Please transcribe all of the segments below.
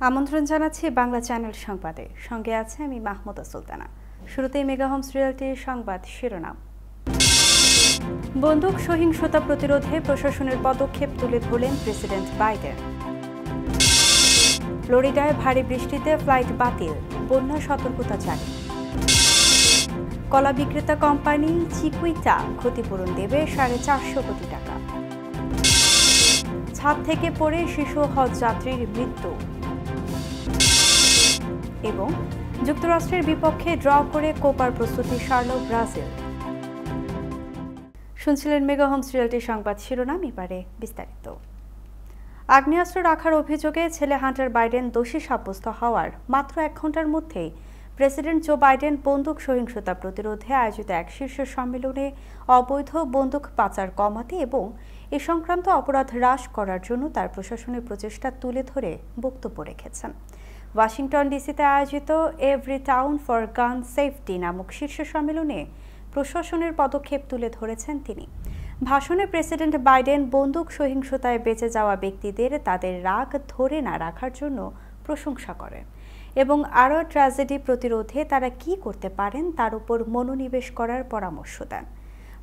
আমন্ত্রণ জানাচ্ছি বাংলা চ্যানেল সংবাদে। সঙ্গে আছে আমি মাহমুদা সুলতানা। শুরুতেই মেগা হোমস রিয়েলটির সংবাদ শিরোনাম। বন্দুক সহিংসতা প্রতিরোধে প্রশাসনের পদক্ষেপ তুলে ধরলেন প্রেসিডেন্ট বাইডেন। ফ্লোরিডায় ভারী বৃষ্টিতে ফ্লাইট বাতিল, বন্যা সতর্কতা জারি। কলা বিক্রেতা কোম্পানি চিকুইটা ক্ষতিপূরণ দেবে 450 কোটি টাকা। ছাদ থেকে পড়ে শিশু হজ যাত্রীর মৃত্যু। এবং যুক্তরাষ্ট্রের বিপক্ষে ড্র করে কোপার প্রস্তুতি সারল ব্রাজিল। শুনছিলেন মেগা হোমস রিয়েলটির সংবাদ শিরোনাম, এবারে বিস্তারিত। আগ্নেয়াস্ত্র রাখার অভিযোগে ছেলে হান্টার বাইডেন দোষী সাব্যস্ত হওয়ার মাত্র 1 ঘণ্টার মধ্যেই প্রেসিডেন্ট জো বাইডেন বন্দুক সহিংসতা প্রতিরোধে আয়োজিত এক শীর্ষ সম্মেলনে অবৈধ বন্দুক পাচার কমাতে এবং এ সংক্রান্ত অপরাধ হ্রাস করার জন্য তার প্রশাসনের প্রচেষ্টা তুলে ধরে বক্তব্য রেখেছেন। ওয়াশিংটন ডিসিতে আয়োজিত এভরি টাউন ফর গান সেফটি নামক শীর্ষ সম্মেলনে প্রশাসনের পদক্ষেপ তুলে ধরেছেন তিনি। ভাষণে প্রেসিডেন্ট বাইডেন বন্দুক সহিংসতায় বেঁচে যাওয়া ব্যক্তিদের তাদের রাগ ধরে না রাখার জন্য প্রশংসা করেন এবং আরও ট্র্যাজেডি প্রতিরোধে তারা কি করতে পারেন তার উপর মনোনিবেশ করার পরামর্শ দেন।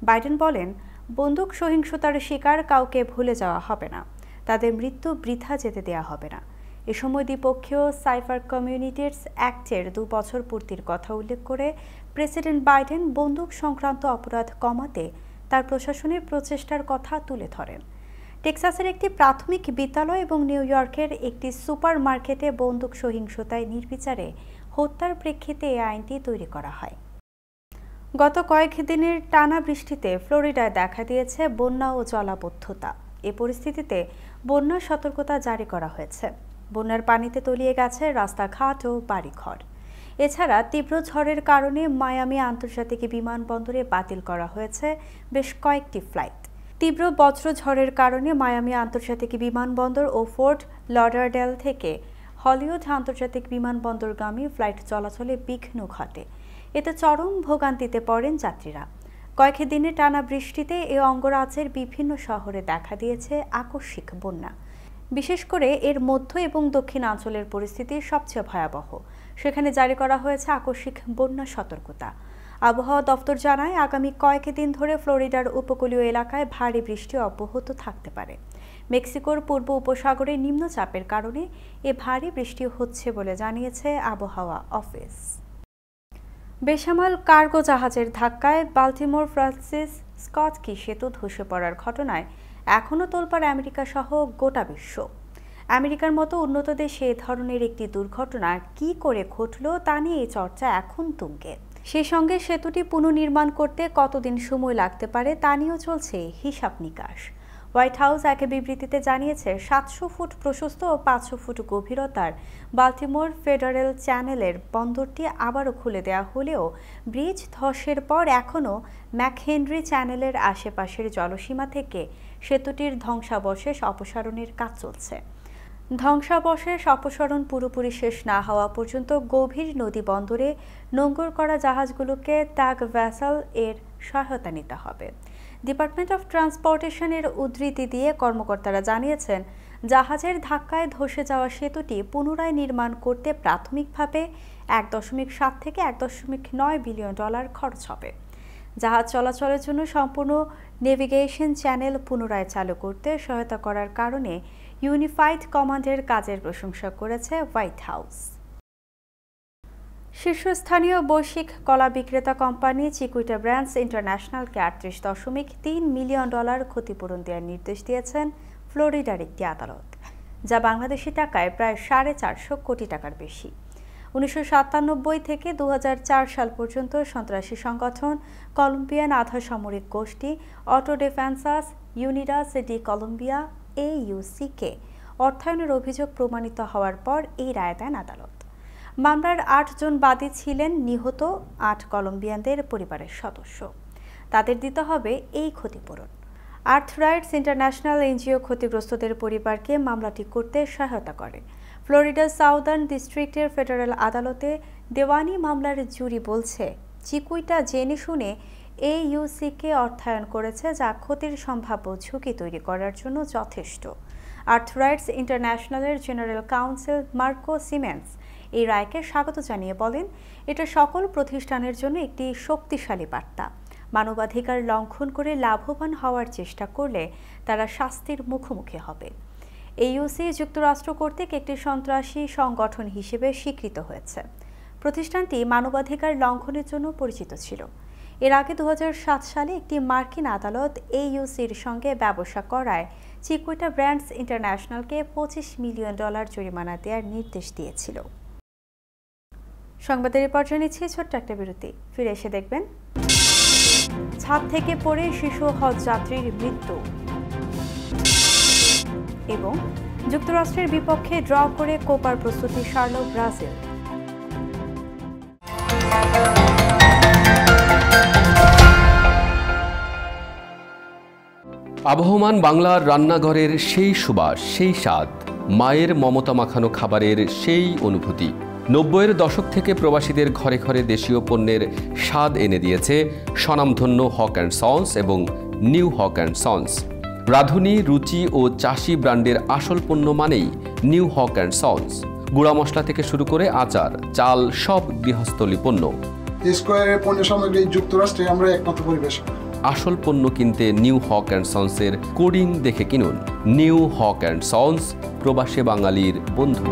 বাইডেন বলেন, বন্দুক সহিংসতার শিকার কাউকে ভুলে যাওয়া হবে না, তাদের মৃত্যু বৃথা যেতে দেওয়া হবে না। এ সময় দ্বিপক্ষীয় সাইফার কমিউনিটিস অ্যাক্টের 2 বছর পূর্তির কথা উল্লেখ করে প্রেসিডেন্ট বাইডেন বন্দুক সংক্রান্ত অপরাধ কমাতে তার প্রশাসনের প্রচেষ্টার কথা তুলে ধরেন। টেক্সাসের একটি প্রাথমিক বিদ্যালয় এবং নিউ ইয়র্কের একটি সুপার মার্কেটে বন্দুক সহিংসতায় নির্বিচারে হত্যার প্রেক্ষিতে এই আইনটি তৈরি করা হয়। গত কয়েকদিনের টানা বৃষ্টিতে ফ্লোরিডায় দেখা দিয়েছে বন্যা ও জলাবদ্ধতা। এ পরিস্থিতিতে বন্যা সতর্কতা জারি করা হয়েছে। বন্যার পানিতে তলিয়ে গেছে রাস্তাঘাট ও বাড়িঘর। এছাড়া তীব্র ঝড়ের কারণে মায়ামি আন্তর্জাতিক বিমানবন্দরে বাতিল করা হয়েছে বেশ কয়েকটি ফ্লাইট। তীব্র বজ্রঝড়ের কারণে মায়ামি আন্তর্জাতিক বিমানবন্দর ও ফোর্ট লডারডেল থেকে হলিউড আন্তর্জাতিক বিমানবন্দরগামী ফ্লাইট চলাচলে বিঘ্ন ঘটে। এতে চরম ভোগান্তিতে পড়েন যাত্রীরা। কয়েক দিনে টানা বৃষ্টিতে এ অঙ্গরাজ্যের বিভিন্ন শহরে দেখা দিয়েছে আকস্মিক বন্যা। বিশেষ করে এর মধ্য এবং দক্ষিণাঞ্চলের পরিস্থিতি সবচেয়ে ভয়াবহ। সেখানে জারি করা হয়েছে আকস্মিক বন্যা সতর্কতা। আবহাওয়া দপ্তর জানায়, আগামী কয়েকদিন ধরে ফ্লোরিডার উপকূলীয় এলাকায় ভারী বৃষ্টি অব্যাহত থাকতে পারে। মেক্সিকোর পূর্ব উপসাগরে নিম্নচাপের কারণে এ ভারী বৃষ্টি হচ্ছে বলে জানিয়েছে আবহাওয়া অফিস। বেসামাল কার্গো জাহাজের ধাক্কায় বাল্টিমোর ফ্রান্সিস স্কট কি সেতু ধসে পড়ার ঘটনায় এখনও তোলপাড় আমেরিকা সহ গোটা বিশ্ব। আমেরিকার মতো উন্নত দেশে এ ধরনের একটি দুর্ঘটনা কি করে ঘটল তা নিয়ে এই চর্চা এখন তুঙ্গে। সেই সঙ্গে সেতুটি পুনর্নির্মাণ করতে কতদিন সময় লাগতে পারে তা নিয়েও চলছে হিসাব নিকাশ। হোয়াইট হাউস এক বিবৃতিতে জানিয়েছে, 700 ফুট প্রশস্ত ও 500 ফুট গভীরতার বাল্টিমোর ফেডারেল চ্যানেলের বন্দরটি আবারও খুলে দেওয়া হলেও ব্রিজ ধসের পর এখনও ম্যাকহেনরি চ্যানেলের আশেপাশের জলসীমা থেকে সেতুটির ধ্বংসাবশেষ অপসারণের কাজ চলছে। ধ্বংসাবশেষ অপসারণ পুরোপুরি শেষ না হওয়া পর্যন্ত গভীর নদী বন্দরে নোঙর করা জাহাজগুলোকে ট্যাগ ভ্যাসেল এর সহায়তা নিতে হবে। ডিপার্টমেন্ট অফ ট্রান্সপোর্টেশনের উদ্ধৃতি দিয়ে কর্মকর্তারা জানিয়েছেন, জাহাজের ধাক্কায় ধসে যাওয়া সেতুটি পুনরায় নির্মাণ করতে প্রাথমিকভাবে 1.7 থেকে 1.9 বিলিয়ন ডলার খরচ হবে। জাহাজ চলাচলের জন্য সম্পূর্ণ নেভিগেশন চ্যানেল পুনরায় চালু করতে সহায়তা করার কারণে ইউনিফাইড কমান্ডের কাজের প্রশংসা করেছে হোয়াইট হাউস। শীর্ষস্থানীয় বৈশ্বিক কলা বিক্রেতা কোম্পানি চিকুইটা ব্র্যান্ডস ইন্টারন্যাশনালকে 38.3 মিলিয়ন ডলার ক্ষতিপূরণ দেওয়ার নির্দেশ দিয়েছেন ফ্লোরিডার একটি আদালত, যা বাংলাদেশি টাকায় প্রায় 450 কোটি টাকার বেশি। 1997 থেকে 2004 সাল পর্যন্ত সন্ত্রাসী সংগঠন কলম্বিয়ান আধা সামরিক গোষ্ঠী অটো ডিফেন্সাস ইউনিডাস ডি কলম্বিয়া AUCকে অর্থায়নের অভিযোগ প্রমাণিত হওয়ার পর এই রায় দেন আদালত। মামলার 8 জন বাদী ছিলেন নিহত 8 কলম্বিয়ানদের পরিবারের সদস্য। তাদের দিতে হবে এই ক্ষতিপূরণ। আর্থ রাইটস ইন্টারন্যাশনাল এনজিও ক্ষতিগ্রস্তদের পরিবারকে মামলাটি করতে সহায়তা করে। ফ্লোরিডার সাউদার্ন ডিস্ট্রিক্টের ফেডারেল আদালতে দেওয়ানি মামলার জুরি বলছে, চিকুইটা জেনে শুনে AUCকে অর্থায়ন করেছে, যা ক্ষতির সম্ভাব্য ঝুঁকি তৈরি করার জন্য যথেষ্ট। আর্থ রাইটস ইন্টারন্যাশনালের জেনারেল কাউন্সিল মার্কো সিমেন্স এই রায়কে স্বাগত জানিয়ে বলেন, এটা সকল প্রতিষ্ঠানের জন্য একটি শক্তিশালী বার্তা। মানবাধিকার লঙ্ঘন করে লাভবান হওয়ার চেষ্টা করলে তারা শাস্তির মুখোমুখি হবে। এইইউসি যুক্তরাষ্ট্র কর্তৃক একটি সন্ত্রাসী সংগঠন হিসেবে স্বীকৃত হয়েছে। প্রতিষ্ঠানটি মানবাধিকার লঙ্ঘনের জন্য পরিচিত ছিল। এর আগে 2007 সালে একটি মার্কিন আদালত এইইউসির সঙ্গে ব্যবসা করায় চিকুইটা ব্র্যান্ডস ইন্টারন্যাশনালকে $25 মিলিয়ন জরিমানা দেওয়ার নির্দেশ দিয়েছিল। সংবাদের এই পর্যায়ে নিচ্ছি ছোট্ট একটা বিরতি। ফিরে এসে দেখবেন, ছাদ থেকে পড়ে শিশু হজ যাত্রীর মৃত্যু এবং যুক্তরাষ্ট্রের বিপক্ষে ড্র করে কোপার প্রস্তুতি সারল ব্রাজিল। আবহমান বাংলার রান্নাঘরের সেই সুবাস, সেই স্বাদ, মায়ের মমতা মাখানো খাবারের সেই অনুভূতি 90-এর দশক থেকে প্রবাসীদের ঘরে ঘরে দেশীয় পণ্যের স্বাদ এনে দিয়েছে স্বনামধন্য হক অ্যান্ড সন্স এবং নিউ হক অ্যান্ড সন্স। রাঁধুনি, রুচি ও চাষি ব্র্যান্ডের আসল পণ্য মানেই নিউ হক অ্যান্ড সন্স। গুঁড়া মশলা থেকে শুরু করে আচার, চাল, সব গৃহস্থলী পণ্য। স্কয়ারের পণ্য সামগ্রী যুক্তরাষ্ট্রে আমরা একমাত্র পরিবেশক। আসল পণ্য কিনতে নিউ হক অ্যান্ড সন্সের কোডিং দেখে কিনুন। নিউ হক অ্যান্ড সন্স, প্রবাসী বাঙালির বন্ধু।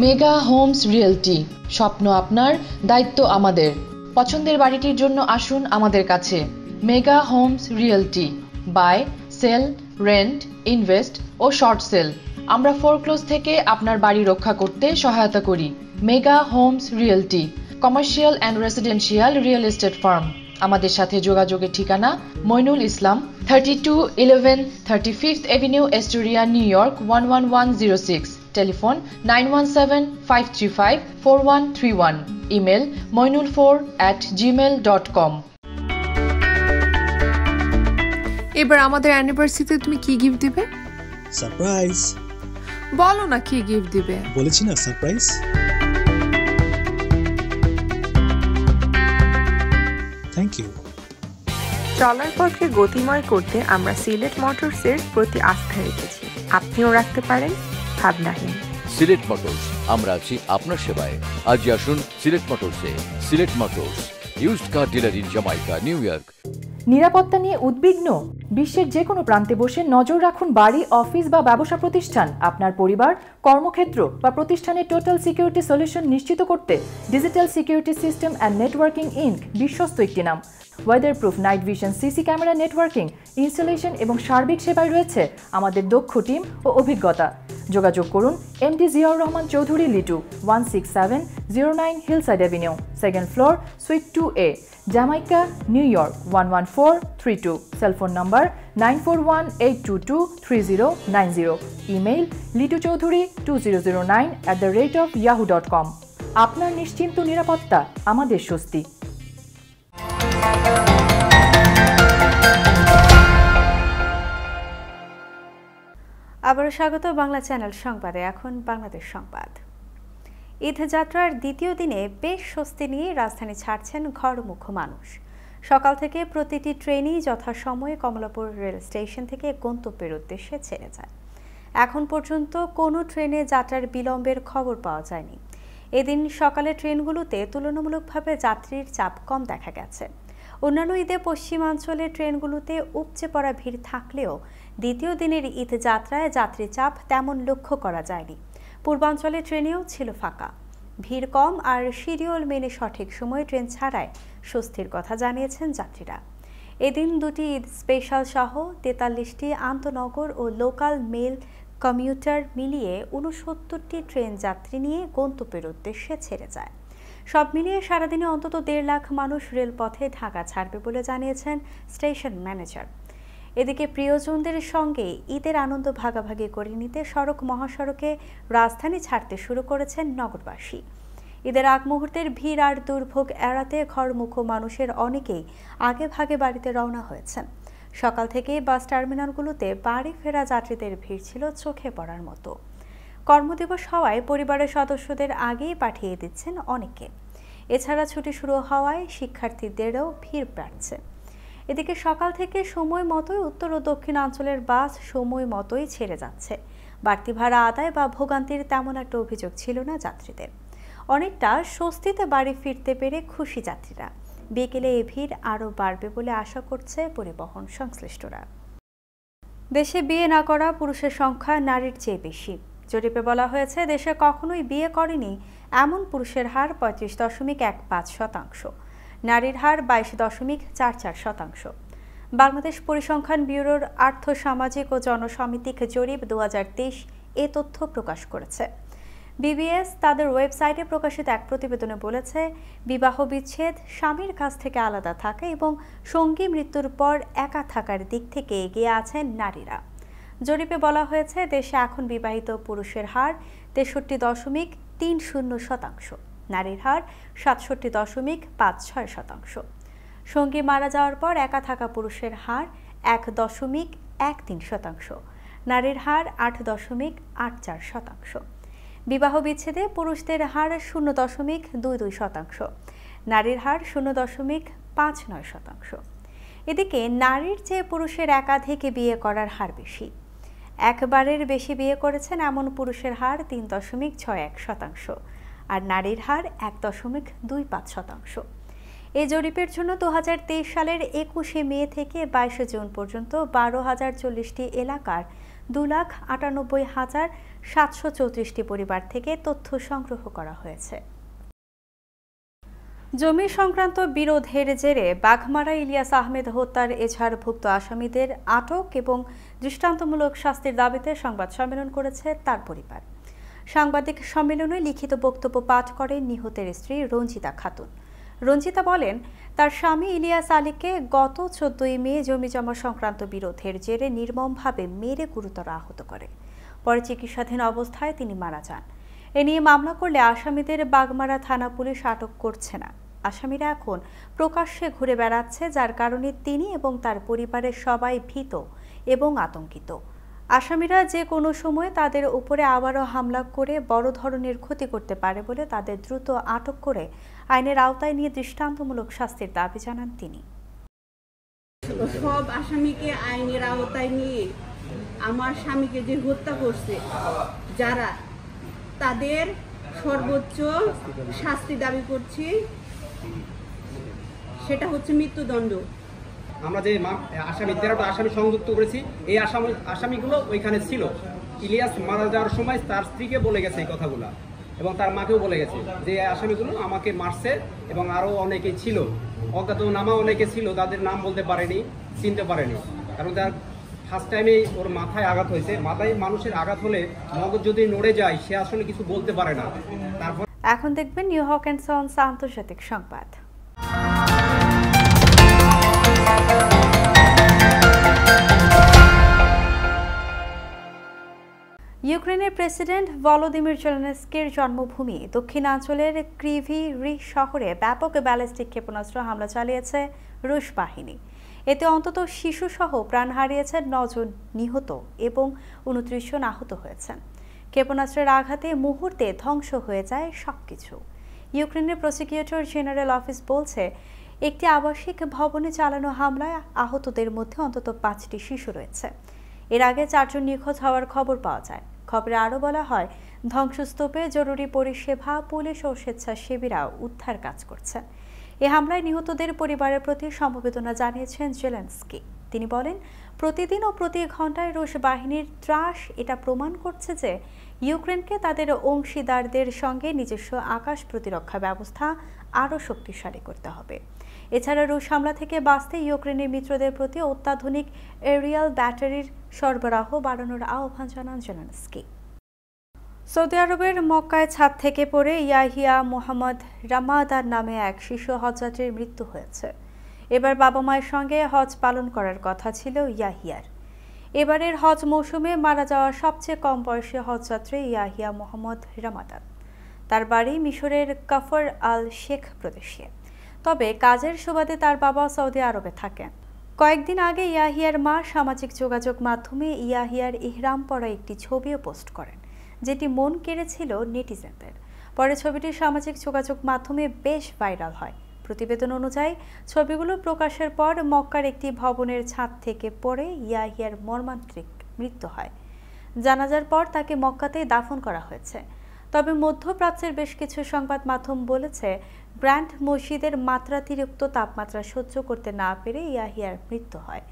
মেগা হোমস রিয়েলটি, স্বপ্ন আপনার, দায়িত্ব আমাদের। পছন্দের বাড়িটির জন্য আসুন আমাদের কাছে। Mega homes realty, buy, sell, rent, invest ও শর্ট সেল। আমরা ফোরক্লোজ থেকে আপনার বাড়ি রক্ষা করতে সহায়তা করি। Mega homes realty, commercial and residential real estate firm. আমাদের সাথে যোগাযোগের ঠিকানা Moinul Islam, 3211 35th Avenue, Astoria, New York 11106। Telephone 9175354131। Email moinul4@gmail.com। এবার আমাদের অ্যানিভার্সারিতে তুমি কি গিফট দিবে? সারপ্রাইজ। বলো না কি গিফট দিবে। বলেছি না সারপ্রাইজ। Thank you. চলার পথকে গতিময় করতে আমরা সিলেট মোটরসের প্রতি আস্থা রেখেছি। আপনিও রাখতে পারেন ভাবনাহীন। সিলেট মোটরস, আমরা আছি আপনার সেবায়। আজই আসুন সিলেট মোটরসে। Sylhet motors, used car dealer in Jamaica, নিউ ইয়র্ক। নিরাপত্তা নিয়ে উদ্বিগ্ন? বিশ্বের যে কোনো প্রান্তে বসে নজর রাখুন বাড়ি, অফিস বা ব্যবসা প্রতিষ্ঠান। আপনার পরিবার, কর্মক্ষেত্র বা প্রতিষ্ঠানের টোটাল সিকিউরিটি সলিউশন নিশ্চিত করতে digital security system and networking inc বিশ্বস্ত একটি নাম। Weather proof night vision, CC camera, networking, installation এবং সার্বিক সেবায় রয়েছে আমাদের দক্ষ টিম ও অভিজ্ঞতা। যোগাযোগ করুন MD Ziaur Rahman Chowdhury Litu, 16709 hillside avenue, second floor, sweet 2A, Jamaica, নিউ York 11432। Cellphone number 9418223090। Email lituchaudhuri2009@yahoo.com। আপনার নিশ্চিন্ত নিরাপত্তা আমাদের স্বস্তি। আবারও স্বাগত বাংলা চ্যানেল সংবাদে। এখন বাংলাদেশ সংবাদ। ঈদ যাত্রার দ্বিতীয় দিনে বেশ স্বস্তি নিয়ে রাজধানী ছাড়ছেন ঘরমুখো মানুষ। সকাল থেকে প্রতিটি ট্রেনই যথাসময়ে কমলাপুর রেল স্টেশন থেকে গন্তব্যের উদ্দেশ্যে ছেড়ে যায়। এখন পর্যন্ত কোনো ট্রেনে যাত্রার বিলম্বের খবর পাওয়া যায়নি। এদিন সকালে ট্রেনগুলোতে তুলনামূলকভাবে যাত্রীর চাপ কম দেখা গেছে। অন্যান্য ঈদে পশ্চিমাঞ্চলের ট্রেনগুলোতে উপচে পড়া ভিড় থাকলেও দ্বিতীয় দিনের ঈদ যাত্রায় যাত্রী চাপ তেমন লক্ষ্য করা যায়নি। পূর্বাঞ্চলের ট্রেনেও ছিল ফাঁকা, ভিড় কম আর শিডিউল মেনে সঠিক সময়ে ট্রেন ছাড়ায় স্বস্তির কথা জানিয়েছেন যাত্রীরা। এদিন দুটি ঈদ স্পেশাল সহ 43টি আন্তনগর ও লোকাল মেল কমিউটার মিলিয়ে 69টি ট্রেন যাত্রী নিয়ে গন্তব্যের উদ্দেশ্যে ছেড়ে যায়। সব মিলিয়ে সারাদিনে অন্তত 1.5 লাখ মানুষ রেলপথে ঢাকা ছাড়বে বলে জানিয়েছেন স্টেশন ম্যানেজার। এদিকে প্রিয়জনদের সঙ্গে ঈদের আনন্দ ভাগাভাগি করে নিতে সড়ক মহাসড়কে রাজধানী ছাড়তে শুরু করেছেন নগরবাসী। ঈদের আগ মুহূর্তের ভিড় আর দুর্ভোগ এড়াতে ঘরমুখো মানুষের অনেকেই আগে ভাগে বাড়িতে রওনা হয়েছেন। সকাল থেকেই বাস টার্মিনালগুলোতে বাড়ি ফেরা যাত্রীদের ভিড় ছিল চোখে পড়ার মতো। কর্মদিবস হওয়ায় পরিবারের সদস্যদের আগেই পাঠিয়ে দিচ্ছেন অনেকে। এছাড়া ছুটি শুরু হওয়ায় শিক্ষার্থীদেরও ভিড় বাড়ছে। এদিকে সকাল থেকে সময় মতোই উত্তর ও দক্ষিণাঞ্চলের বাস সময় মতোই ছেড়ে যাচ্ছে। বাড়তি ভাড়া আদায় বা ভোগান্তির তেমন একটা অভিযোগ ছিল না যাত্রীদের। অনেকটা স্বস্তিতে বাড়ি ফিরতে পেরে খুশি যাত্রীরা। বিকেলে এই ভিড় আরও বাড়বে বলে আশা করছে পরিবহন সংশ্লিষ্টরা। দেশে বিয়ে না করা পুরুষের সংখ্যা নারীর চেয়ে বেশি। জরিপে বলা হয়েছে দেশে কখনোই বিয়ে করেনি এমন পুরুষের হার 35.15%, নারীর হার 22.44%। বাংলাদেশ পরিসংখ্যান ব্যুরোর আর্থ সামাজিক ও জনসামাজিক জরিপ 2023 এ তথ্য প্রকাশ করেছে। বিবিএস তাদের ওয়েবসাইটে প্রকাশিত এক প্রতিবেদনে বলেছে, বিবাহ বিচ্ছেদ, স্বামীর কাছ থেকে আলাদা থাকা এবং সঙ্গী মৃত্যুর পর একা থাকার দিক থেকে এগিয়ে আছেন নারীরা। জরিপে বলা হয়েছে দেশে এখন বিবাহিত পুরুষের হার 63.30%, নারীর হার 67.56%। সঙ্গী মারা যাওয়ার পর একা থাকা পুরুষের হার 1.13%, নারীর হার 8.84%। বিবাহ বিচ্ছেদে পুরুষদের হার 0.22%, নারীর হার 0.59%। এদিকে নারীর চেয়ে পুরুষের একাধিক বিয়ে করার হার বেশি। একবারের বেশি বিয়ে করেছেন এমন পুরুষের হার 3.61%, আর নারীর হার 1.25%। এই জরিপের জন্য 2023 সালের 21শে মে থেকে 22শে জুন পর্যন্ত 12,040টি এলাকার 2,98,734টি পরিবার থেকে তথ্য সংগ্রহ করা হয়েছে। জমি সংক্রান্ত বিরোধের জেরে বাঘমারা ইলিয়াস আহমেদ হত্যার এজাহারভুক্ত আসামিদের আটক এবং দৃষ্টান্তমূলক শাস্তির দাবিতে সংবাদ সম্মেলন করেছে তার পরিবার। সাংবাদিক সম্মেলনে লিখিত বক্তব্য পাঠ করেন নিহতের স্ত্রী রঞ্জিতা খাতুন। রঞ্জিতা বলেন, তার স্বামী ইলিয়াস আলীকে গত 14ই মে জমিজমা সংক্রান্ত বিরোধের জেরে নির্মমভাবে মেরে গুরুতর আহত করে। পরে চিকিৎসাধীন অবস্থায় তিনি মারা যান। এ নিয়ে মামলা করলে আসামিদের বাগমারা থানা পুলিশ আটক করছে না। আসামিরা এখন প্রকাশ্যে ঘুরে বেড়াচ্ছে, যার কারণে তিনি এবং তার পরিবারের সবাই ভীত এবং আতঙ্কিত। আসামিরা যে কোনো সময় তাদের উপরে আবারও হামলা করে বড় ধরনের ক্ষতি করতে পারে বলে তাদের দ্রুত আটক করে আইনের আওতায় নিয়ে দৃষ্টান্তমূলক শাস্তির দাবি জানান তিনি। সব আসামিকে আইনের আওতায় নিয়ে আমার স্বামীকে যে হত্যা করছে যারা, তাদের সর্বোচ্চ শাস্তি দাবি করছি, সেটা হচ্ছে মৃত্যুদণ্ড। আমরা যে আসামি 13টা আসামি সংযুক্ত করেছি, এই আসামিগুলো ওইখানে ছিল। ইলিয়াস মারা যাওয়ার সময় তার স্ত্রীকে বলে গেছে এই কথাগুলো, এবং তার মাকেও বলে গেছে যে আসামিগুলো আমাকে মারছে, এবং আরও অনেকে ছিল, অজ্ঞাতনামা অনেকে ছিল, তাদের নাম বলতে পারেনি, চিনতে পারেনি, কারণ তার ফার্স্ট টাইমে ওর মাথায় আঘাত হয়েছে। মাথায় মানুষের আঘাত হলে মগজ যদি নড়ে যায়, সে আসলে কিছু বলতে পারে না। তারপর এখন দেখবেন নিউ হক অ্যান্ড সন্স আন্তর্জাতিক সংবাদ। ইউক্রেনের প্রেসিডেন্ট ভলোদিমির জেলেনস্কির জন্মভূমি দক্ষিণাঞ্চলের ক্রিভি রিগ শহরে ব্যাপক ব্যালিস্টিক ক্ষেপণাস্ত্র হামলা চালিয়েছে রুশ বাহিনী। এতে অন্তত শিশুসহ প্রাণ হারিয়েছেন 9 জন, নিহত এবং 29 জন আহত হয়েছেন। ক্ষেপণাস্ত্রের আঘাতে মুহূর্তে ধ্বংস হয়ে যায় সবকিছু। ইউক্রেনের প্রসিকিউটর জেনারেল অফিস বলছে, একটি আবাসিক ভবনে চালানো হামলায় আহতদের মধ্যে অন্তত 5টি শিশু রয়েছে। এর আগে 4 জন নিখোঁজ হওয়ার খবর পাওয়া যায়। খবরে আরও বলা হয়, ধ্বংসস্তূপে জরুরি পরিষেবা, পুলিশ ও স্বেচ্ছাসেবীরা উদ্ধার কাজ করছেন। এ হামলায় নিহতদের পরিবারের প্রতি সমবেদনা জানিয়েছেন জেলেনস্কি। তিনি বলেন, প্রতিদিন ও প্রতি ঘন্টায় রুশ বাহিনীর ত্রাস এটা প্রমাণ করছে যে ইউক্রেনকে তাদের অংশীদারদের সঙ্গে নিজস্ব আকাশ প্রতিরক্ষা ব্যবস্থা আরও শক্তিশালী করতে হবে। এছাড়া রুশ হামলা থেকে বাঁচতে ইউক্রেনের মিত্রদের প্রতি অত্যাধুনিক এরিয়াল ব্যাটারির সরবরাহ বাড়ানোর আহ্বান জানান জেলেনস্কি। সৌদি আরবের মক্কায় ছাদ থেকে পড়ে ইয়াহিয়া মোহাম্মদ রামাদান নামে এক শিশু হজযাত্রীর মৃত্যু হয়েছে। এবার বাবা মায়ের সঙ্গে হজ পালন করার কথা ছিল ইয়াহিয়ার। এবারের হজ মৌসুমে মারা যাওয়া সবচেয়ে কম বয়সী হজযাত্রী ইয়াহিয়া মোহাম্মদ রামাদান। তার বাড়ি মিশরের কাফর আল শেখ প্রদেশে, তবে কাজের সুবাদে তার বাবা সৌদি আরবে থাকেন। কয়েকদিন আগে ইয়াহিয়ার মা সামাজিক যোগাযোগ মাধ্যমে ইয়াহিয়ার ইহরাম পরা একটি ছবিও পোস্ট করেন, যেটি মন কেড়েছিল নেটিজেনদের। পরে ছবিটি সামাজিক যোগাযোগ মাধ্যমে বেশ ভাইরাল হয়। প্রতিবেদন অনুযায়ী ছবিগুলো প্রকাশের পর মক্কার একটি ভবনের ছাদ থেকে পড়ে ইয়াহিয়ার মর্মান্তিক মৃত্যু হয়। জানাজার পর তাকে মক্কাতেই দাফন করা হয়েছে। তবে মধ্যপ্রাচ্যের বেশ কিছু সংবাদ মাধ্যম বলেছে, গ্র্যান্ড মসজিদের মাত্রাতিরিক্ত তাপমাত্রা সহ্য করতে না পেরে ইয়াহিয়ার মৃত্যু হয়।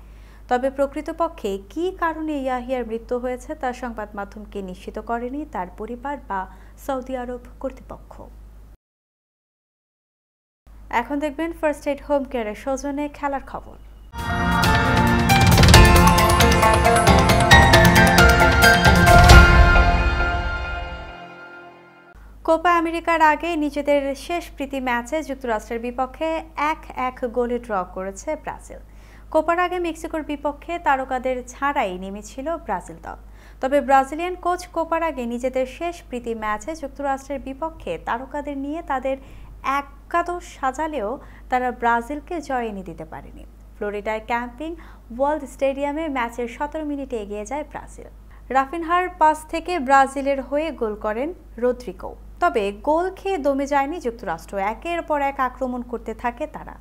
তবে প্রকৃতপক্ষে কী কারণে ইয়াহিয়ার মৃত্যু হয়েছে তা সংবাদ মাধ্যমকে নিশ্চিত করেনি তার পরিবার বা সৌদি আরব কর্তৃপক্ষ। এখন দেখবেন ফার্স্ট এইড হোম কেয়ারের সৌজন্যে খেলার খবর। কোপা আমেরিকার আগে নিজেদের শেষ প্রীতি ম্যাচে যুক্তরাষ্ট্রের বিপক্ষে 1-1 গোলে ড্র করেছে ব্রাজিল। কোপার আগে মেক্সিকোর বিপক্ষে তারকাদের ছাড়াই নেমেছিল ব্রাজিল দল। তবে ব্রাজিলিয়ান কোচ কোপার আগে নিজেদের শেষ প্রীতি ম্যাচে যুক্তরাষ্ট্রের বিপক্ষে তারকাদের নিয়ে তাদের একাদশ সাজালেও তারা ব্রাজিলকে জয় এনে দিতে পারেনি। ফ্লোরিডায় ক্যাম্পিং ওয়ার্ল্ড স্টেডিয়ামে ম্যাচের 17 মিনিটে এগিয়ে যায় ব্রাজিল। রাফিনহার পাস থেকে ব্রাজিলের হয়ে গোল করেন রদ্রিগো। তবে গোল খেয়ে দমে যায়নি যুক্তরাষ্ট্র, একের পর এক আক্রমণ করতে থাকে তারা।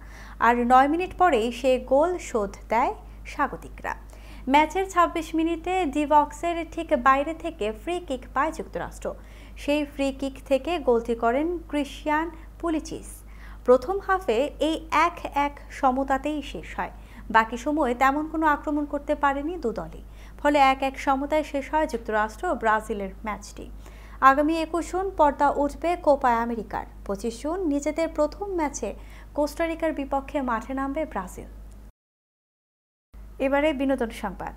আর 9 মিনিট পরেই সে গোল শোধ দেয় স্বাগতিকরা। ম্যাচের 26 মিনিটে ডি বক্সের ঠিক বাইরে থেকে ফ্রি কিক পায় যুক্তরাষ্ট্র। সেই ফ্রি কিক থেকে গোলটি করেন ক্রিশ্চিয়ান পুলিচিস। প্রথম হাফে এই 1-1 সমতাতেই শেষ হয়। বাকি সময়ে তেমন কোনো আক্রমণ করতে পারেনি দুদলই, ফলে 1-1 সমতায় শেষ হয় যুক্তরাষ্ট্র ও ব্রাজিলের ম্যাচটি। আগামী 21 জুন পর্দা উঠবে কোপা আমেরিকার। 25 জুন নিজেদের প্রথম ম্যাচে কোস্টারিকার বিপক্ষে মাঠে নামবে ব্রাজিল। এবারে বিনোদন সংবাদ।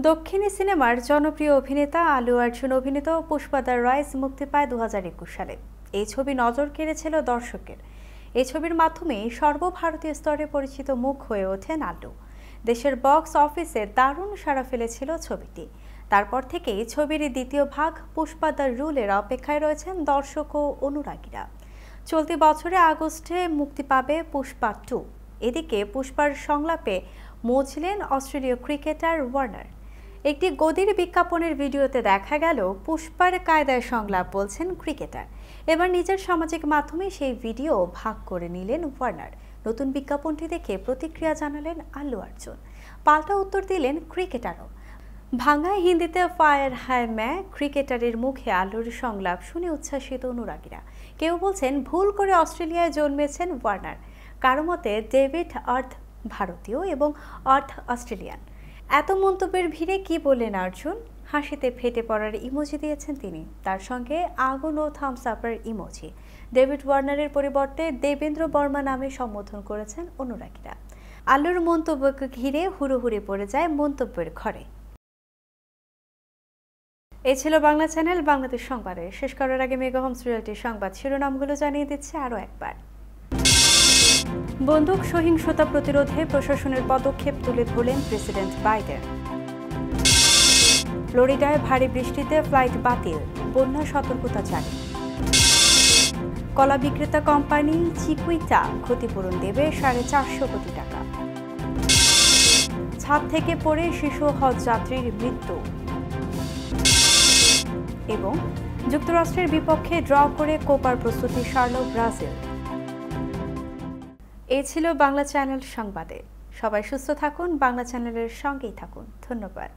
দক্ষিণী সিনেমার জনপ্রিয় অভিনেতা আলু অর্জুন অভিনীত পুষ্পা দ্য রাইজ মুক্তি পায় 2021 সালে। এই ছবি নজর কেড়েছিল দর্শকের। এই ছবির মাধ্যমে সর্বভারতীয় স্তরে পরিচিত মুখ হয়ে ওঠেন আলু। দেশের বক্স অফিসে দারুণ সাড়া ফেলেছিল ছবিটি। তারপর থেকেই ছবির দ্বিতীয় ভাগ পুষ্পা দ্য রুলের অপেক্ষায় রয়েছেন দর্শক ও অনুরাগীরা। চলতি বছরে আগস্টে মুক্তি পাবে পুষ্পা 2। এদিকে পুষ্পার সংলাপে মজলেন অস্ট্রেলীয় ক্রিকেটার ওয়ার্নার। একটি গদির বিজ্ঞাপনের ভিডিওতে দেখা গেল পুষ্পার কায়দায় সংলাপ বলছেন ক্রিকেটার। এবার নিজের সামাজিক মাধ্যমে সেই ভিডিও ভাগ করে নিলেন ওয়ার্নার। নতুন বিজ্ঞাপনটি দেখে প্রতিক্রিয়া জানালেন আল্লু অর্জুন, পাল্টা উত্তর দিলেন ক্রিকেটারও। ভাঙায় হিন্দিতে ফায়ার হায় ম্যা ক্রিকেটারের মুখে আল্লুর সংলাপ শুনে উচ্ছ্বাসিত অনুরাগীরা। কেউ বলছেন ভুল করে অস্ট্রেলিয়ায় জন্মেছেন ওয়ার্নার, কারো মতে ডেভিড আর্থ ভারতীয় এবং আর্থ অস্ট্রেলিয়ান। এত মন্তব্যের ভিড়ে কি বললেন অর্জুন? হাসিতে ফেটে পড়ার ইমোজি দিয়েছেন তিনি, তার সঙ্গে আগুন ও থামস আপের ইমোজি। ডেভিড ওয়ার্নারের পরিবর্তে দেবেন্দ্র বর্মা নামে সম্বোধন করেছেন অনুরাগীরা। আল্লুর মন্তব্যকে ঘিরে হুড়োহুড়ি পড়ে যায় মন্তব্যের ঘরে। এই ছিল বাংলা চ্যানেল বাংলাদেশ সংবাদে। শেষ করার আগে মেগা হোমস রিয়েলটির সংবাদ শিরোনামগুলো জানিয়ে দিচ্ছে আরও একবার। বন্দুক সহিংসতা প্রতিরোধে প্রশাসনের পদক্ষেপ তুলে ধরলেন প্রেসিডেন্ট বাইডেন। ফ্লোরিডায় ভারী বৃষ্টিতে ফ্লাইট বাতিল, বন্যা সতর্কতা জারি। কলা বিক্রেতা কোম্পানি চিকুইটা ক্ষতিপূরণ দেবে 450 কোটি টাকা। ছাদ থেকে পড়ে শিশু হজ যাত্রীর মৃত্যু। এবং যুক্তরাষ্ট্রের বিপক্ষে ড্র করে কোপার প্রস্তুতি সারল ব্রাজিল। এই ছিল বাংলা চ্যানেল সংবাদে। সবাই সুস্থ থাকুন, বাংলা চ্যানেলের সঙ্গেই থাকুন। ধন্যবাদ।